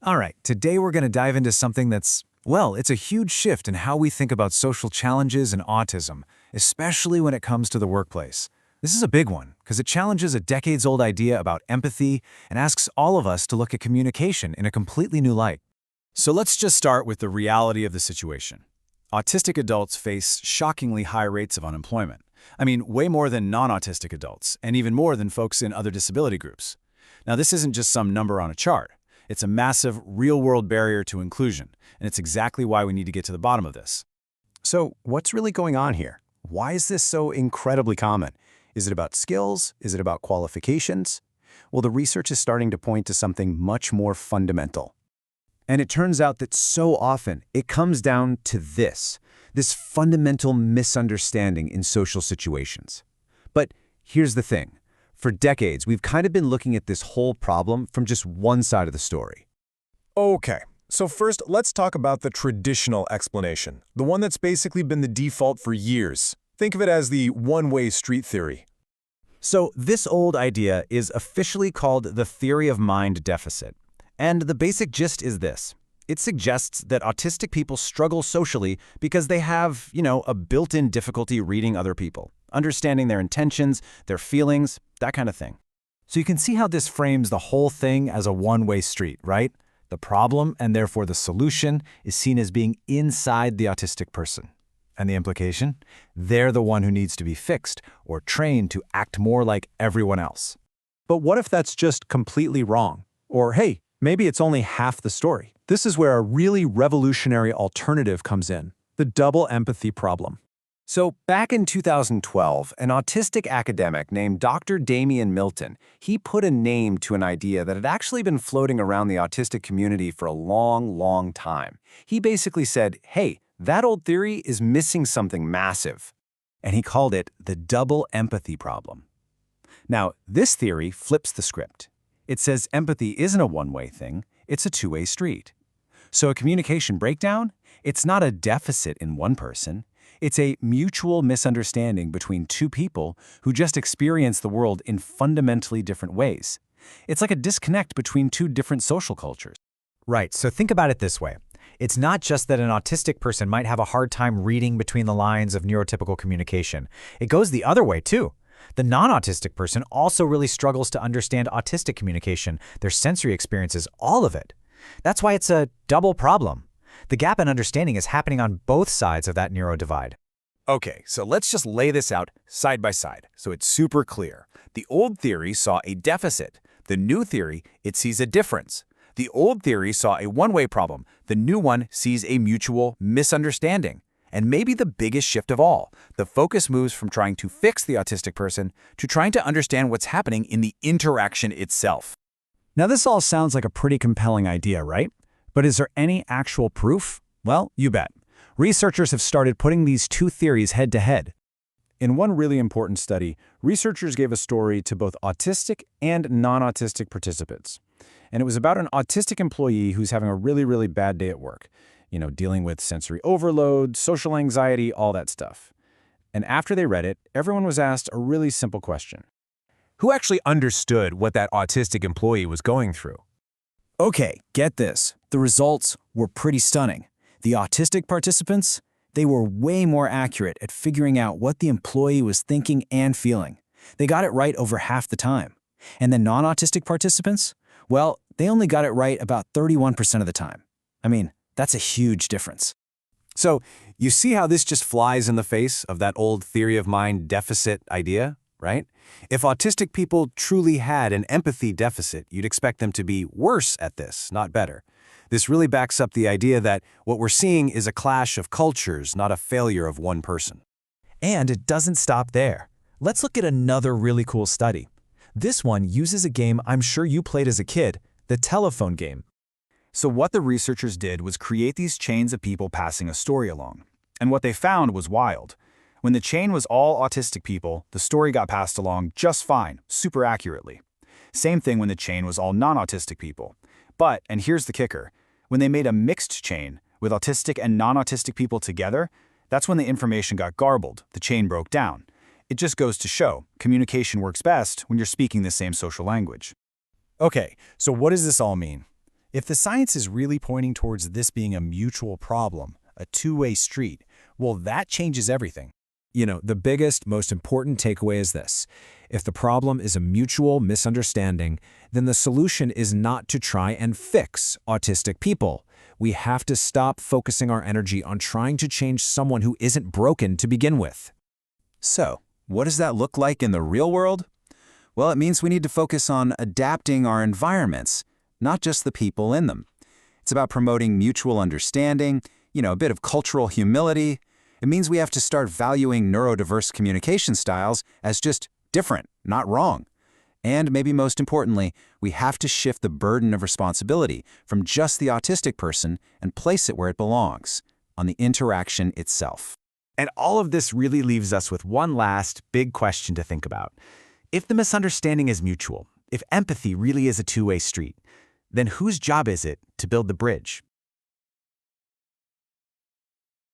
All right, today we're going to dive into something well, it's a huge shift in how we think about social challenges and autism, especially when it comes to the workplace. This is a big one because it challenges a decades-old idea about empathy and asks all of us to look at communication in a completely new light. So let's just start with the reality of the situation. Autistic adults face shockingly high rates of unemployment. I mean, way more than non-autistic adults, and even more than folks in other disability groups. Now, this isn't just some number on a chart. It's a massive, real-world barrier to inclusion, and it's exactly why we need to get to the bottom of this. So what's really going on here? Why is this so incredibly common? Is it about skills? Is it about qualifications? Well, the research is starting to point to something much more fundamental. And it turns out that so often it comes down to this fundamental misunderstanding in social situations. But here's the thing. For decades, we've kind of been looking at this whole problem from just one side of the story. Okay, so first let's talk about the traditional explanation, the one that's basically been the default for years. Think of it as the one-way street theory. So this old idea is officially called the theory of mind deficit. And the basic gist is this. It suggests that autistic people struggle socially because they have, a built-in difficulty reading other people, understanding their intentions, their feelings, that kind of thing. So you can see how this frames the whole thing as a one-way street, right? The problem, and therefore the solution, is seen as being inside the autistic person. And the implication? They're the one who needs to be fixed or trained to act more like everyone else. But what if that's just completely wrong? Or hey, maybe it's only half the story. This is where a really revolutionary alternative comes in, the double empathy problem. So back in 2012, an autistic academic named Dr. Damian Milton, he put a name to an idea that had actually been floating around the autistic community for a long, long time. He basically said, hey, that old theory is missing something massive. And he called it the double empathy problem. Now, this theory flips the script. It says empathy isn't a one-way thing, it's a two-way street. So a communication breakdown, it's not a deficit in one person. It's a mutual misunderstanding between two people who just experience the world in fundamentally different ways. It's like a disconnect between two different social cultures. Right, so think about it this way. It's not just that an autistic person might have a hard time reading between the lines of neurotypical communication. It goes the other way, too. The non-autistic person also really struggles to understand autistic communication, their sensory experiences, all of it. That's why it's a double problem. The gap in understanding is happening on both sides of that neuro divide. Okay, so let's just lay this out side by side so it's super clear. The old theory saw a deficit. The new theory, it sees a difference. The old theory saw a one-way problem. The new one sees a mutual misunderstanding. And maybe the biggest shift of all, the focus moves from trying to fix the autistic person to trying to understand what's happening in the interaction itself. Now this all sounds like a pretty compelling idea, right? But is there any actual proof? Well, you bet. Researchers have started putting these two theories head-to-head. In one really important study, researchers gave a story to both autistic and non-autistic participants. And it was about an autistic employee who's having a really, really bad day at work. Dealing with sensory overload, social anxiety, all that stuff. And after they read it, everyone was asked a really simple question. Who actually understood what that autistic employee was going through? Okay, get this. The results were pretty stunning. The autistic participants, they were way more accurate at figuring out what the employee was thinking and feeling. They got it right over half the time. And the non-autistic participants, well, they only got it right about 31% of the time. I mean, that's a huge difference. So you see how this just flies in the face of that old theory of mind deficit idea, right? If autistic people truly had an empathy deficit, you'd expect them to be worse at this, not better. This really backs up the idea that what we're seeing is a clash of cultures, not a failure of one person. And it doesn't stop there. Let's look at another really cool study. This one uses a game I'm sure you played as a kid, the telephone game. So what the researchers did was create these chains of people passing a story along. And what they found was wild. When the chain was all autistic people, the story got passed along just fine, super accurately. Same thing when the chain was all non-autistic people. But, and here's the kicker, when they made a mixed chain with autistic and non-autistic people together, that's when the information got garbled, the chain broke down. It just goes to show, communication works best when you're speaking the same social language. Okay, so what does this all mean? If the science is really pointing towards this being a mutual problem, a two-way street, well, that changes everything. The biggest, most important takeaway is this. If the problem is a mutual misunderstanding, then the solution is not to try and fix autistic people. We have to stop focusing our energy on trying to change someone who isn't broken to begin with. So, what does that look like in the real world? Well, it means we need to focus on adapting our environments, not just the people in them. It's about promoting mutual understanding, a bit of cultural humility. It means we have to start valuing neurodiverse communication styles as just different, not wrong. And maybe most importantly, we have to shift the burden of responsibility from just the autistic person and place it where it belongs, on the interaction itself. And all of this really leaves us with one last big question to think about. If the misunderstanding is mutual, if empathy really is a two-way street, then whose job is it to build the bridge?